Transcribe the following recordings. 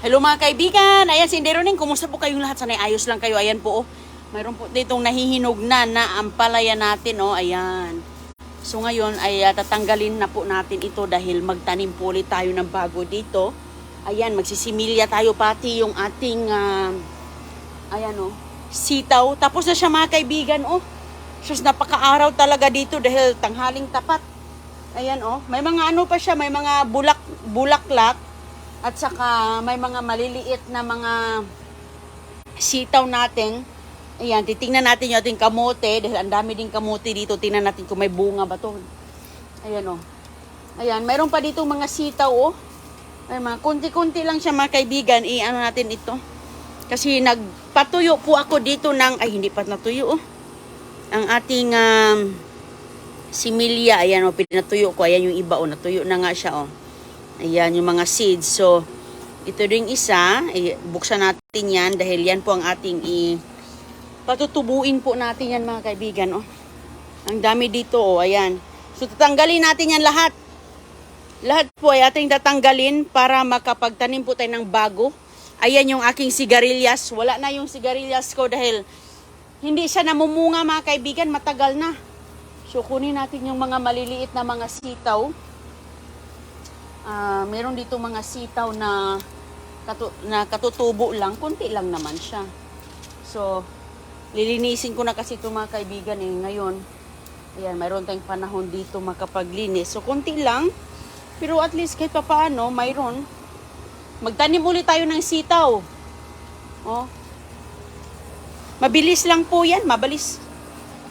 Hello mga kaibigan, ayan si Inderoning, kumusta po kayong lahat? Sanay ayos lang kayo, ayan po oh. Mayroon po ditong nahihinog na ampalaya natin oh, ayan. So ngayon ay tatanggalin na po natin ito dahil magtanim po ulit tayo ng bago dito. Ayan, magsisimilya tayo pati yung ating, ayan oh, sitaw. Tapos na siya mga kaibigan oh. Sus, napaka-araw talaga dito dahil tanghaling tapat. Ayan oh, may mga ano pa siya, may mga bulaklak. At saka may mga maliliit na mga sitaw natin. Ayan, titingnan natin yung ating kamote. Dahil ang dami din kamote dito. Tingnan natin kung may bunga ba to. Ayan o. Ayan, mayroon pa dito mga sitaw o. Ay, mga kunti-kunti lang siya mga kaibigan. I-ano natin ito. Kasi nagpatuyo po ako dito ng, ay hindi pa natuyo o. Ang ating similya. Ayan o, pinatuyo ko. Ayan yung iba o, natuyo na nga siya o. Ayan yung mga seeds. So, ito ring isa. Buksan natin yan dahil yan po ang ating patutubuin po natin yan mga kaibigan. Oh. Ang dami dito. Oh, ayan. So, tatanggalin natin yan lahat. Lahat po ay ating tatanggalin para makapagtanim po tayo ng bago. Ayan yung aking sigarilyas. Wala na yung sigarilyas ko dahil hindi siya namumunga mga kaibigan. Matagal na. So, kunin natin yung mga maliliit na mga sitaw. Meron dito mga sitaw na katutubo lang. Kunti lang naman siya. So, lilinisin ko na kasi ito mga kaibigan ngayon. Ayan, mayroon tayong panahon dito makapaglinis. So, kunti lang. Pero at least kahit pa paano, mayroon. Magtanim ulit tayo ng sitaw. Oh. Mabilis lang po yan. Mabilis.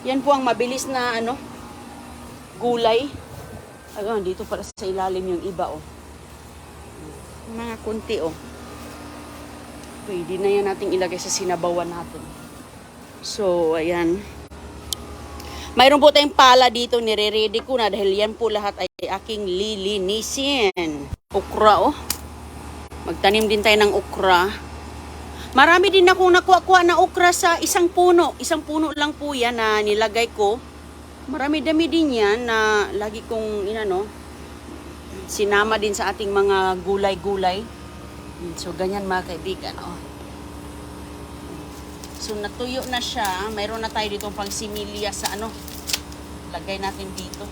Yan po ang mabilis na gulay. Ayun, dito para sa ilalim yung iba, oh. Mga kunti, oh. Pwede na yan nating ilagay sa sinabawan natin. So, ayan. Mayroon po tayong pala dito, nire-ready ko na dahil yan po lahat ay aking lilinisin. Okra, oh. Magtanim din tayo ng okra. Marami din akong nakuha na okra sa isang puno. Isang puno lang po yan na nilagay ko. Marami-dami din yan na lagi kong sinama din sa ating mga gulay-gulay. So, ganyan mga kaibigan. Oh. So, natuyo na siya. Mayroon na tayo dito pang similya sa lagay natin dito.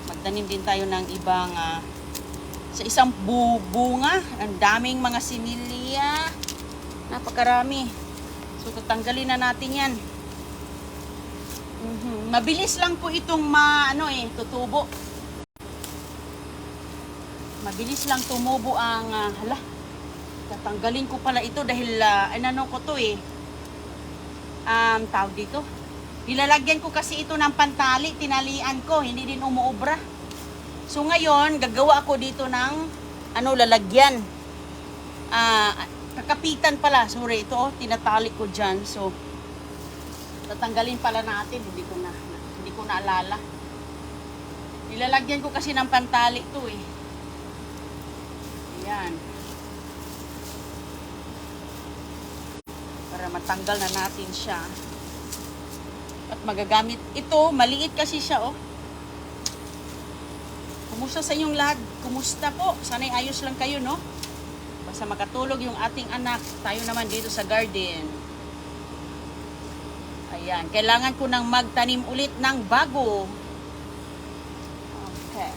Magtanim din tayo ng ibang sa isang bunga. Ang daming mga similya. Napakarami. So, tatanggalin na natin yan. Mabilis lang po itong tutubo. Mabilis lang tumubo ang tatanggalin ko pala ito dahil ko to tawag dito. Nilalagyan ko kasi ito ng pantali, tinalian ko, hindi din umuobra. So ngayon, gagawa ako dito ng lalagyan. Kakapitan pala, sorry, ito tinatali ko diyan. So tatanggalin pala natin, hindi ko naalala. Nilalagyan ko kasi ng pantali ito Ayan. Para matanggal na natin siya. At magagamit ito, maliit kasi siya Kumusta sa inyong lahat? Kumusta po? Sana'y ayos lang kayo, no? Basta makatulog yung ating anak. Tayo naman dito sa garden. Ayan, kailangan ko nang magtanim ulit ng bago. Okay.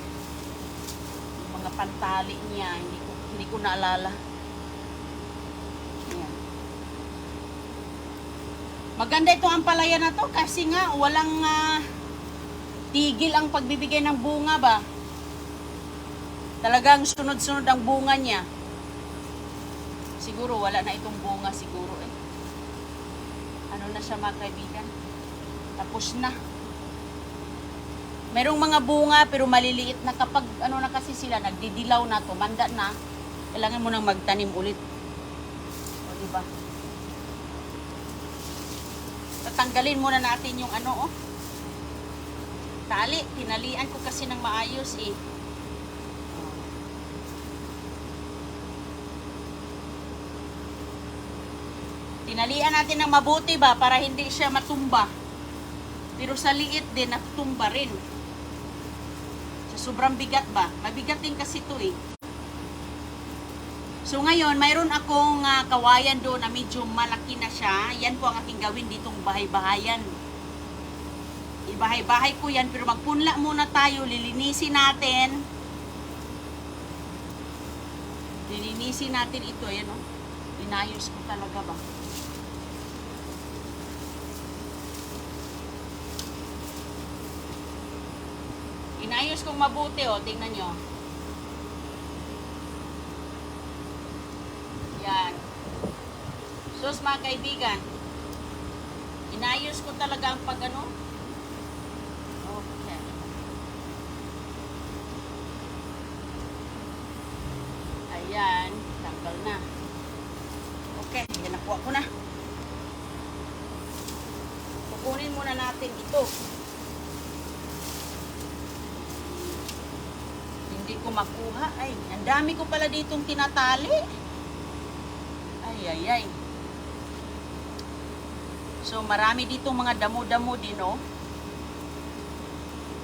Yung mga pantali niya, hindi ko naalala. Ayan. Maganda ito ang palaya na to kasi nga walang tigil ang pagbibigay ng bunga ba. Talagang sunod-sunod ang bunga niya. Siguro wala na itong bunga siguro na siya mga kaibigan. Tapos na. Merong mga bunga pero maliliit na kapag na kasi sila nagdidilaw na, tumanda na, kailangan mo nang magtanim ulit. O diba? Tatanggalin muna natin yung tali. Tinalian ko kasi ng maayos Tinalian natin ng mabuti ba para hindi siya matumba. Pero sa liit din, natumba rin. Sa sobrang bigat ba? Mabigat din kasi ito So ngayon, mayroon akong kawayan doon na medyo malaki na siya. Yan po ang aking gawin ditong bahay-bahayan. Ibahay-bahay ko yan, pero magpunla muna tayo, lilinisin natin. Lilinisin natin ito, ayan o. Inayos ko talaga ba? Inayos kong mabuti o, tingnan nyo. Yan. Sus mga kaibigan, inayos ko talaga ang pag-ano. Okay. Ayan, tanggal na. Okay, yan nakuha ko na. Kukunin muna natin ito. Hindi ko makuha. Ay, ang dami ko pala ditong tinatali. Ay. So, marami dito mga damo-damo din, oh.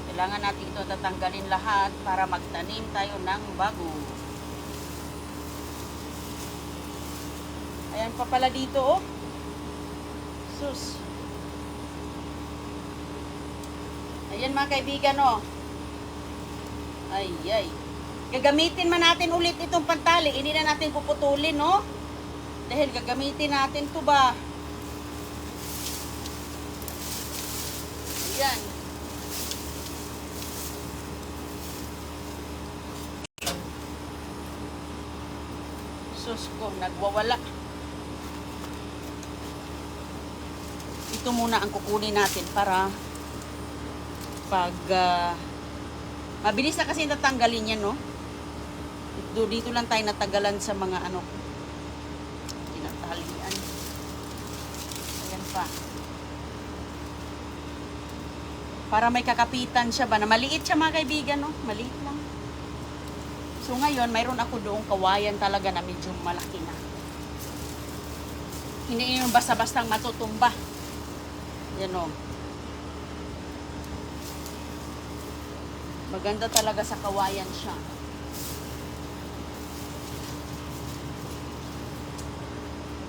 Kailangan natin ito tatanggalin lahat para magtanim tayo ng bago. Ayan pa pala dito, oh. Sus. Ayan mga kaibigan, oh. Ay. Gagamitin man natin ulit itong pantali. Hindi na natin puputulin, no? Dahil gagamitin natin to ba? Ayan. Sus ko, nagwawala. Ito muna ang kukunin natin para pag mabilis na kasi natanggalin yan, no? Dito lang tayo natagalan sa mga ano, tinatalian. Ayan pa. Para may kakapitan siya ba, na maliit siya mga kaibigan, no? Maliit lang. So ngayon, mayroon ako doong kawayan talaga na medyo malaki na. Hindi yun basta-bastang matutumba. Yan, o. Maganda talaga sa kawayan siya.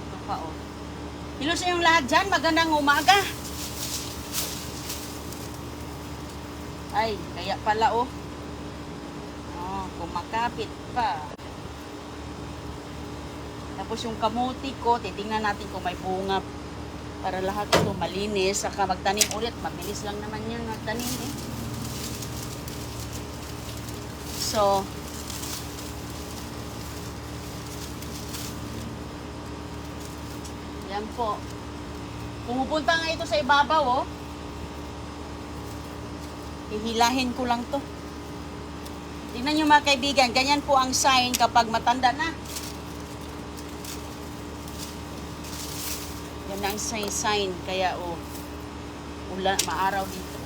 Ito pa, o. Hello sa yung lahat dyan. Magandang umaga. Ay, kaya pala, oh. Oh, kumakapit pa. Tapos yung kamuti ko, titingnan natin kung may bunga para lahat ito malinis. Saka magtanim ulit. Mabilis lang naman yan magtanim, eh. So, yan po. Pumupunta nga ito sa ibabaw, oh. Hihilahin ko lang to. Tingnan nyo mga kaibigan, ganyan po ang sign kapag matanda na. Yan ang sign. Kaya, oh, ulan, maaraw dito.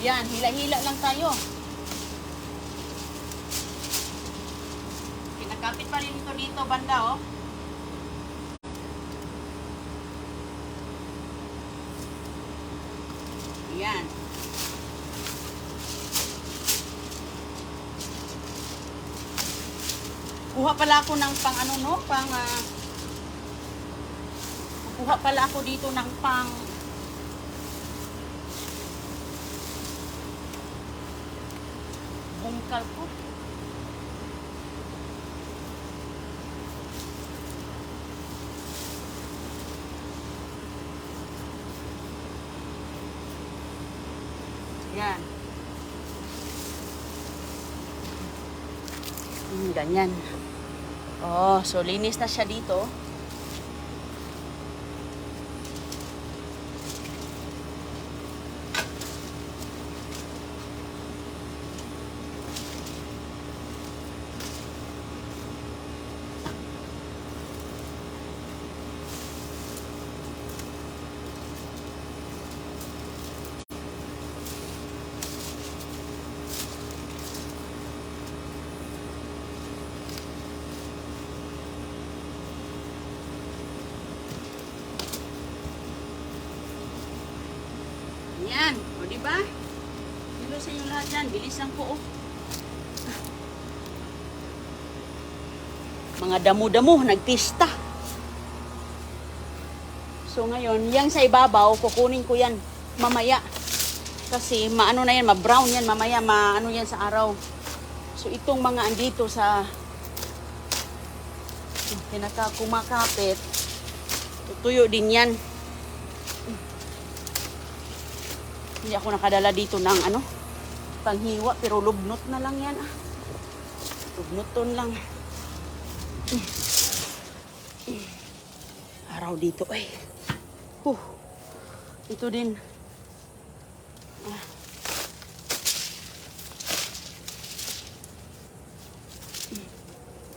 Ayan, hila-hila lang tayo. Kinakapit pa rin ito dito, banda, oh. Ayan. Kuha pala ako ng pang ano, no? Kuha pala ako dito ng pang bungkal ko. Yan. Ganyan. Oh, so linis na siya dito. Ayan. O, diba? Hello sa inyo lahat yan. Bilis lang po, oh. Mga damo-damo, nagpista. So ngayon, yang sa ibabaw, kukunin ko yan mamaya. Kasi maano na yan, ma-brown yan mamaya, maano yan sa araw. So itong mga andito sa pinakakumakapit, tutuyo din yan. Hindi ako nakadala dito ng ano, panghiwa, pero lubnot na lang yan. Lubnoton lang. Araw dito ay. Ito din.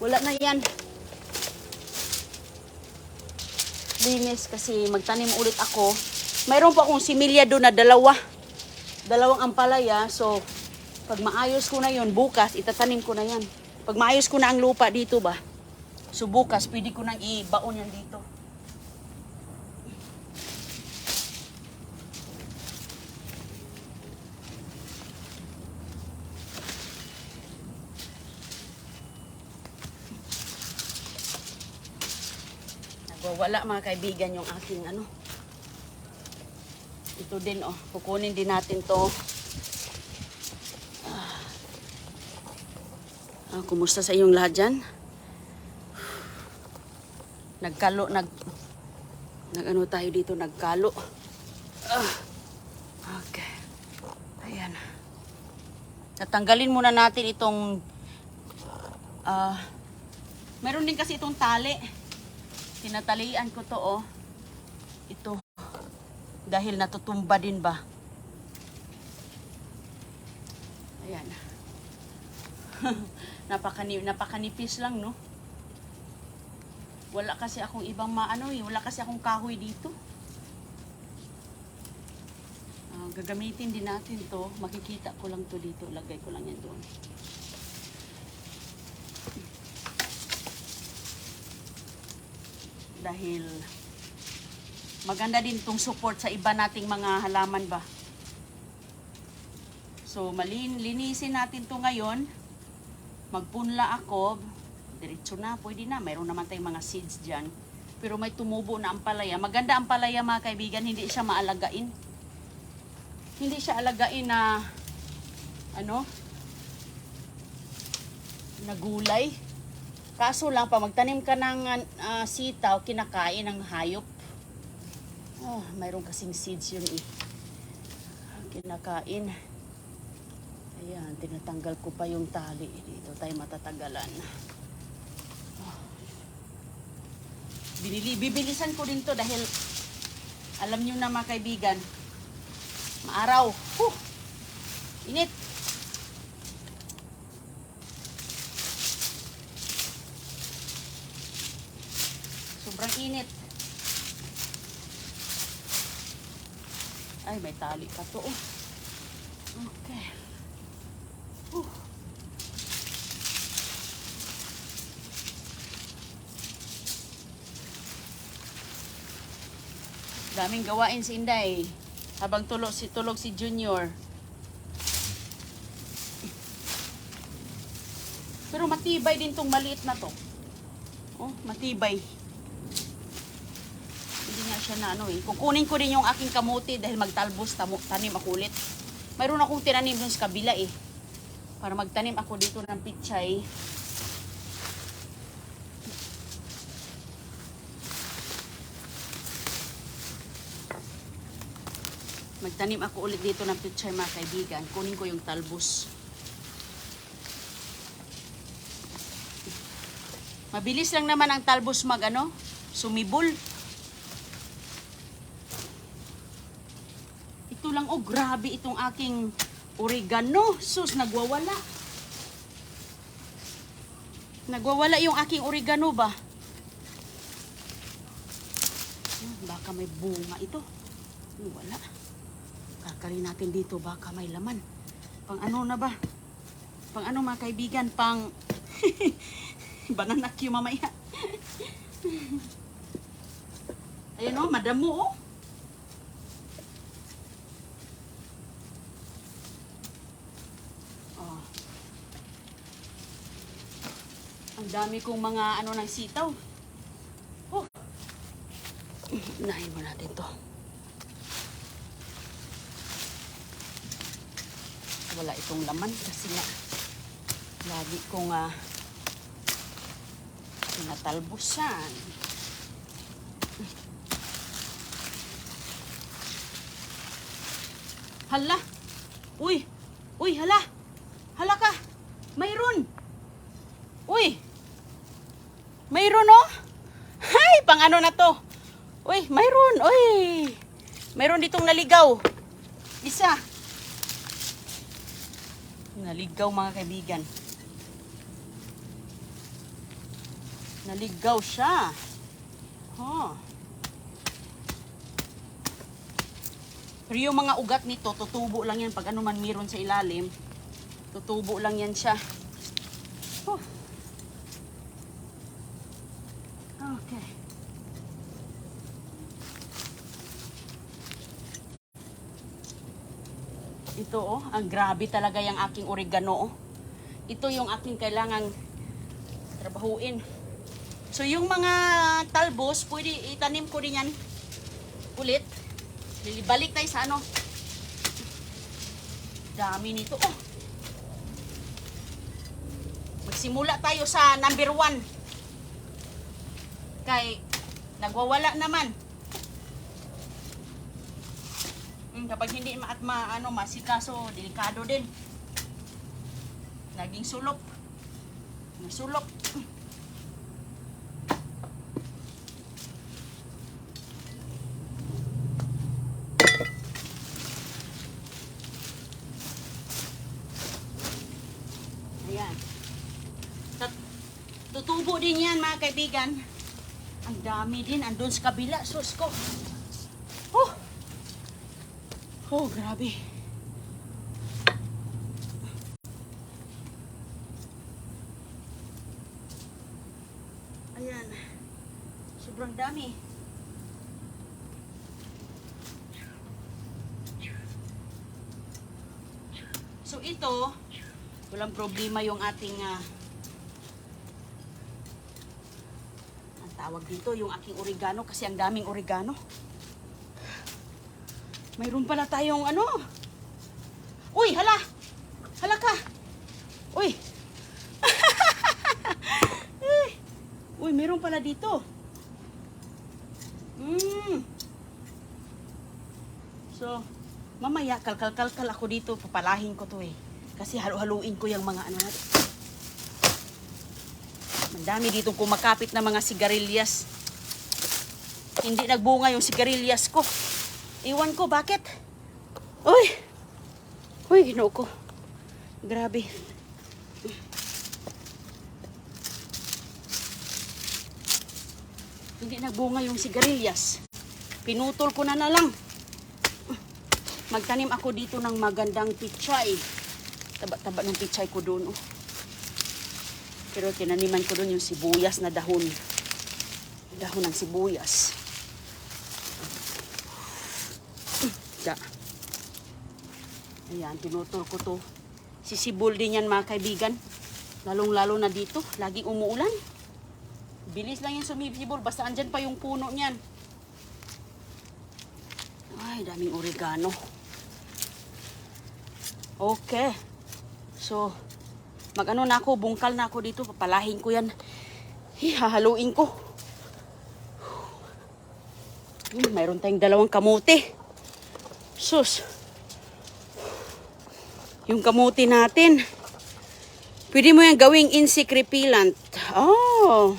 Wala na yan. Linis kasi magtanim ulit ako. Mayroon pa akong similya doon na dalawang ampalaya. So, pag maayos ko na yon bukas, itatanim ko na yan. Pag maayos ko na ang lupa dito ba, so bukas, pwede ko nang ibaon yan dito. Nagwawala mga kaibigan yung aking ano. Ito din oh, kukunin din natin to. Kumusta sa iyong lahat dyan? Nag-ano tayo dito, nagkalo. Okay. Ayan. Tatanggalin muna natin itong meron din kasi itong tali. Tinatalian ko to oh. Ito. Dahil natutumba din ba? Ayan. Napakanipis lang, no? Wala kasi akong ibang maano eh. Wala kasi akong kahoy dito. Gagamitin din natin to. Makikita ko lang to dito. Lagay ko lang yan doon. Dahil maganda din tong support sa iba nating mga halaman ba. So, linisin natin to ngayon. Magpunla ako. Diretso na, pwede na. Mayroon naman tayong mga seeds dyan. Pero may tumubo na ampalaya. Maganda ampalaya mga kaibigan. Hindi siya maalagain. Hindi siya alagain na ano? Na gulay. Kaso lang, pa magtanim ka ng sitaw, kinakain ng hayop. Mayroon kasing seeds yun eh. Kinakain. Ayan, tinatanggal ko pa yung tali. Dito tayo matatagalan. Bibilisan ko din to dahil alam nyo na mga kaibigan, maaraw. Init. Sobrang init. Ay, may tali pa to. Okay. Daming gawain si Inday. Habang tulog si Junior. Pero matibay din tong maliit na to. Oh, matibay. Hindi nga siya na ano eh. Kukunin ko din yung aking kamuti dahil magtalbos tanim ako ulit. Mayroon akong tinanim dun sa kabila eh. Para magtanim ako dito ng pichay. Magtanim ako ulit dito ng pichay mga kaibigan. Kunin ko yung talbos. Mabilis lang naman ang talbos sumibol. Ito lang, oh grabe itong aking oregano. Sus, nagwawala. Nagwawala yung aking oregano ba? Baka may bunga ito. Wala. Kakarin natin dito, baka may laman. Pang ano na ba? Pang ano mga kaibigan? Pang banana Q mamaya. Ayan o, madamo o. Ang dami kong mga ano ng sitaw. Oh. Unahin mo natin to. Wala itong laman kasi nga lagi kong tinatalbusan. Hala! Uy! Uy, hala! Hala ka! Mayroon! Uy! Mayroon oh! Hay! Pang ano na to? Uy, mayroon! Uy! Mayroon ditong naligaw. Isa. Naligaw mga kaibigan. Naligaw siya. Oh. Pero yung mga ugat nito, tutubo lang yan. Pag ano man meron sa ilalim, tutubo lang yan siya. Oh. Okay. Ito oh, ang grabe talaga yung aking oregano oh. Ito yung aking kailangang trabahuin. So yung mga talbos, pwede itanim ko rin yan ulit. Balik tayo sa ano. Dami nito oh. Magsimula tayo sa number 1. Kay nagwawala naman. Kapag hindi masikaso, delikado din. Naging sulok. Nasulok. Ayan. Tutubo din yan mga kaibigan. Ang dami din. Andun sa kabila. Sus ko. Oh! Oh, grabe. Ayan. Sobrang dami. So ito, walang problema yung ating ang tawag dito, yung aking oregano kasi ang daming oregano. Mayroon pala tayong ano. Uy, hala. Hala ka. Uy. Uy, mayroon pala dito. So, mamaya kalkal ako dito. Papalahin ko to eh. Kasi halu-haluin ko yung mga ano natin. Madami ditong kumakapit na mga sigarilyas. Hindi nagbunga yung sigarilyas ko. Iwan ko, bakit? Uy! Uy, ginoo ko. Grabe. Hindi nagbunga yung sigarilyas. Pinutol ko na lang. Magtanim ako dito ng magandang pichay. Taba-taba ng pichay ko doon. Oh. Pero tinaniman ko doon yung sibuyas na dahon. Dahon ng sibuyas. Ayan, tinutol ko to. Sisibol din yan mga kaibigan. Lalong-lalo na dito. Laging umuulan. Bilis lang yan sumisibol. Basta andyan pa yung puno niyan. Ay, daming oregano. Okay. So, mag-ano na ako, bungkal na ako dito. Papalahin ko yan. Hahaluin ko. Mayroon tayong 2 kamote. Sus. Yung kamote natin. Pwede mo yan gawing insect repellent. Oh.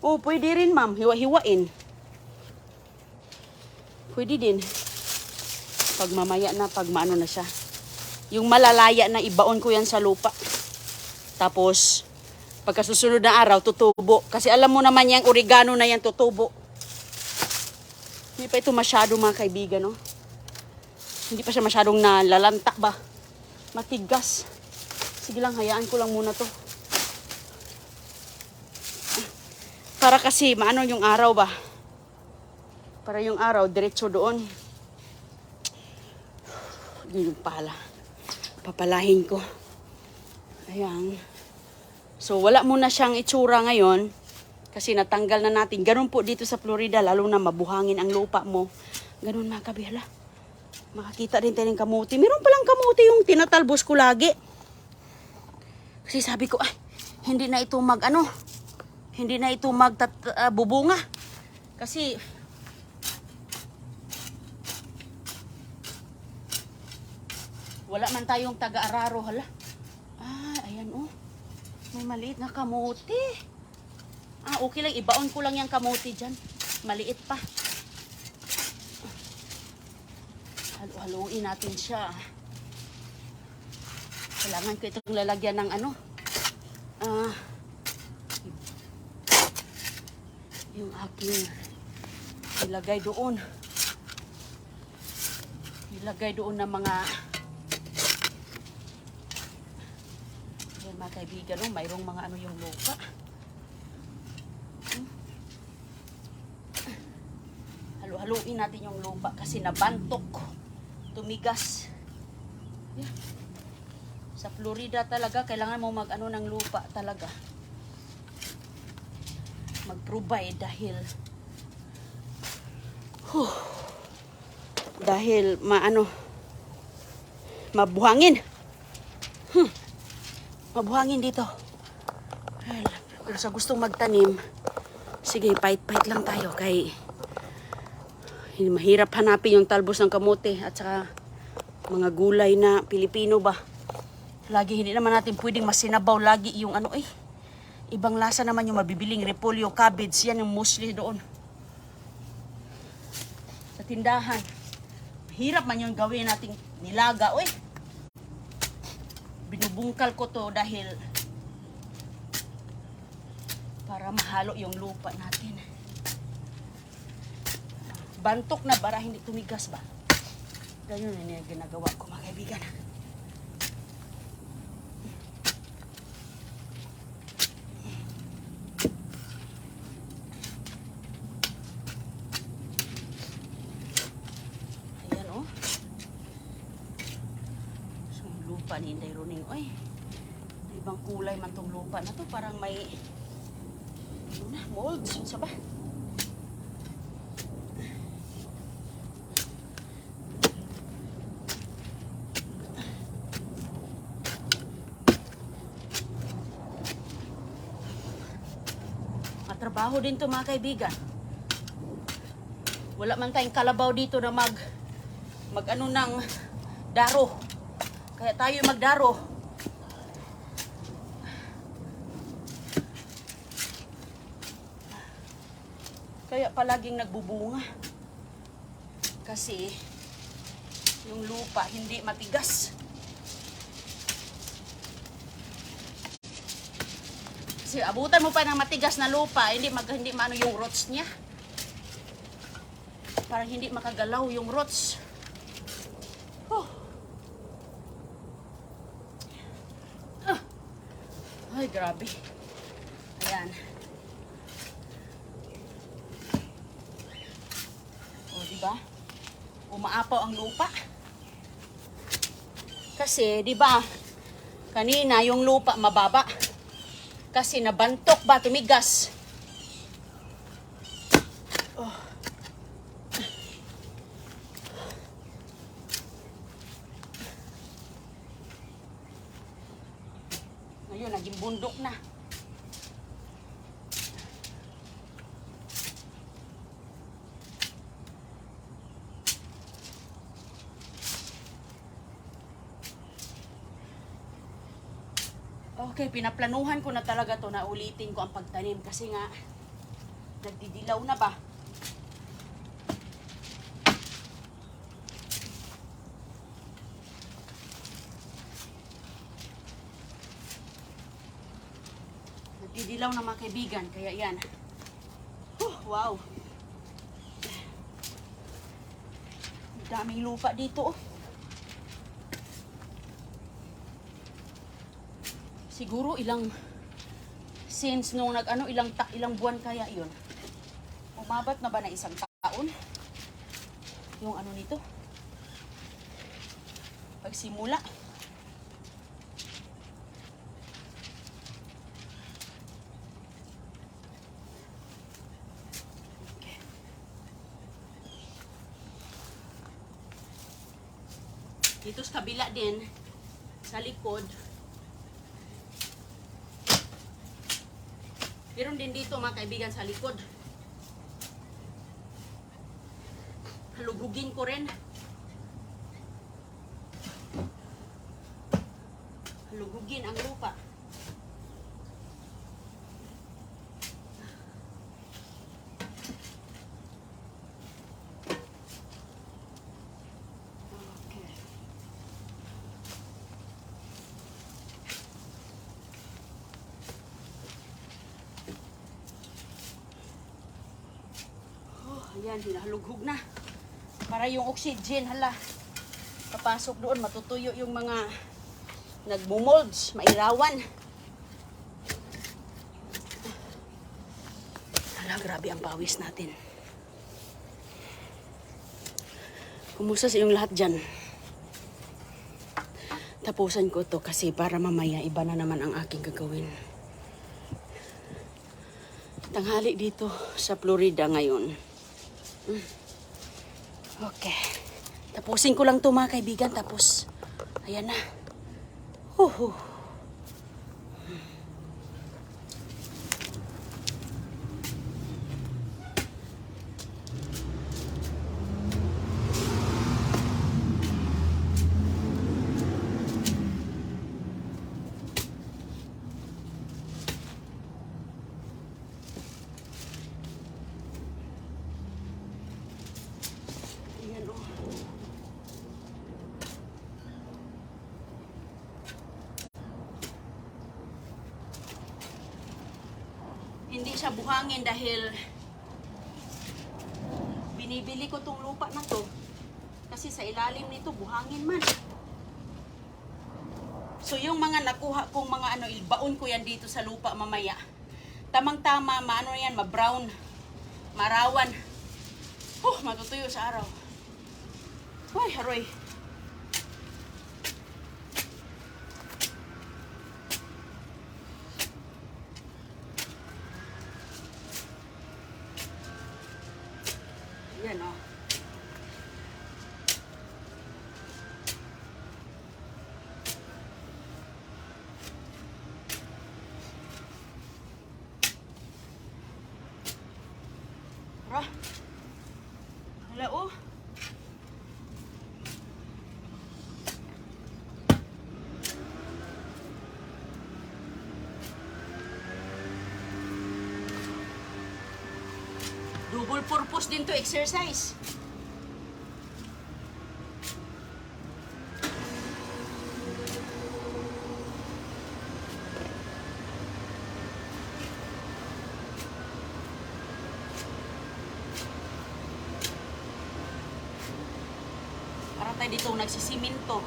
Oh, pwede rin ma'am. Hiwa-hiwain. Pwede din. Pag mamaya na, pag maano na siya. Yung malalaya na ibaon ko yan sa lupa. Tapos, pagkasusunod na araw, tutubo. Kasi alam mo naman yung oregano na yan, tutubo. Hindi pa ito masyado mga kaibigan, no? Hindi pa siya masyadong nalalanta ba? Matigas. Sige lang, hayaan ko lang muna to. Para kasi maano yung araw ba? Para yung araw, diretso doon. Hindi yung pala. Papalahin ko. Ayan. So wala muna siyang itsura ngayon kasi natanggal na natin. Ganun po dito sa Florida, lalo na mabuhangin ang lupa mo. Ganun mga kabihla. Makakita din tayo ng kamuti. Meron palang kamuti yung tinatalbos ko lagi. Kasi sabi ko, ay, hindi na ito bubunga. Kasi wala man tayong taga-araro, hala. Ayan oh. May maliit na kamuti. Okay lang, ibaon ko lang yung kamuti dyan. Maliit pa. Halo-haloin natin siya. Kailangan ko itong lalagyan ng yung aking ilagay doon ng mga yan mga kaibigan, mayroong mga yung lupa. Halo-haloin natin yung lupa kasi nabantok, tumigas. Yan. Sa Florida talaga kailangan mo ng lupa talaga, mag-provide dahil mabuhangin. Mabuhangin dito. Pero sa gustong magtanim, sige, pait-pait lang tayo kay mahirap hanapin yung talbos ng kamote at saka mga gulay na Pilipino ba. Lagi hindi naman natin pwedeng masinabaw lagi yung ibang lasa naman yung mabibiling repolyo, cabbage, yan yung mostly doon sa tindahan. Hirap man yung gawin nating nilaga, binubungkal ko to dahil para mahalo yung lupa natin. Bantok na para hindi tumigas ba. Ganyan yung ginagawa ko mga kaibigan. Lupa ni Inday Roning. Ibang kulay man tong lupa na to. Parang may molds. Yun sa ba? Matrabaho din to mga kaibigan. Wala man tayong kalabaw dito na mag ng daro. Kaya tayo magdaro. Kaya palaging nagbubunga. Kasi yung lupa hindi matigas. Kasi abutan mo pa ng matigas na lupa, hindi maano yung roots niya. Parang hindi makagalaw yung roots. Ay, grabe. Ayan. Diba? Umaapaw ang lupa. Kasi, diba, kanina yung lupa mababa. Kasi nabantok ba, tumigas. Ngayon, naging bundok na. Okay, pinaplanuhan ko na talaga to na ulitin ko ang pagtanim kasi nga nagdidilaw na ba. Nagdidilaw na mga kaibigan, kaya yan. Wow. Daming lupa dito. Siguro since nung ilang buwan kaya yun. Umabat na ba na isang taon? Yung nito? Pagsimula. Dito sa kabila din, sa likod. Meron din dito mga kaibigan sa likod. Halugugin ko rin. Halugugin ang lupa. Ayan, hinahalughog na. Para yung oxygen, hala. Papasok doon, matutuyo yung mga nagmumolds, mairawan. Hala, grabe ang pawis natin. Kumusta sa yung lahat dyan? Tapusan ko to kasi para mamaya iba na naman ang aking gagawin. Tanghali dito sa Florida ngayon. Okay. Tapusin ko lang to mga kaibigan. Tapos, ayan na. Huhu. Hindi siya buhangin dahil binibili ko tong lupa na to kasi sa ilalim nito buhangin man. So yung mga nakuha kong mga ilbaon ko yan dito sa lupa mamaya. Tamang-tama, maano yan, ma-brown, marawan. Matutuyo sa araw. Hoy, haroy. Yan o. Tara. Hala o. Double purpose din to exercise. Para tayo dito nagsisiminto.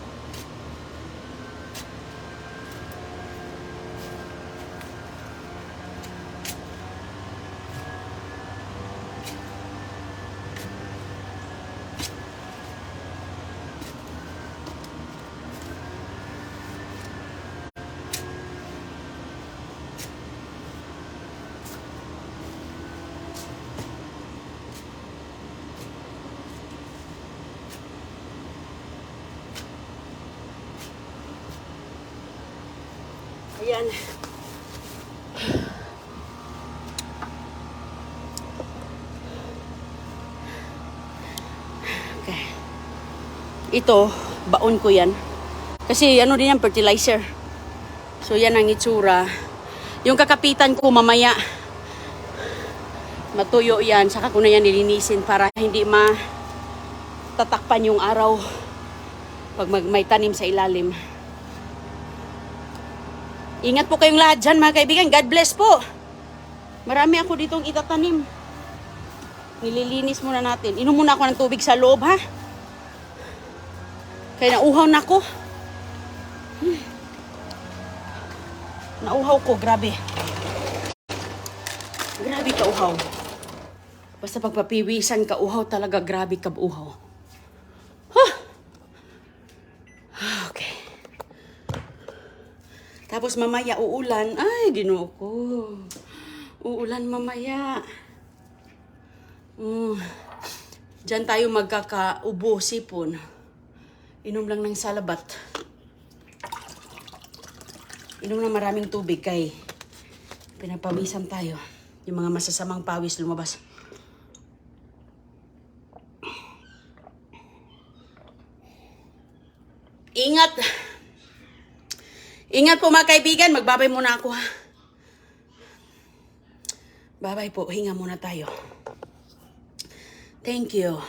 Ayan. Okay. Ito, baon ko yan. Kasi ano din yan, fertilizer. So yan ang itsura. Yung kakapitan ko mamaya, matuyo yan. Saka ko na yan nilinisin para hindi tatakpan yung araw pag may tanim sa ilalim. Ingat po kayong lahat dyan mga kaibigan. God bless po. Marami ako ditong itatanim. Nililinis muna natin. Inom muna ako ng tubig sa loob ha. Kaya nauhaw na ako. Nauhaw ko, grabe. Grabe ka uhaw. Basta pagpapiwisan ka uhaw talaga, grabe ka uhaw. Okay. Tapos mamaya uulan. Ay, Ginoo ko. Uulan mamaya. Diyan tayo magkakaubo, sipon. Inom lang ng salabat. Inom ng maraming tubig kay pinapawisan tayo. Yung mga masasamang pawis lumabas. Ingat! Ingat po mga kaibigan. Magbabay muna ako ha. Bye-bye po. Hinga muna tayo. Thank you.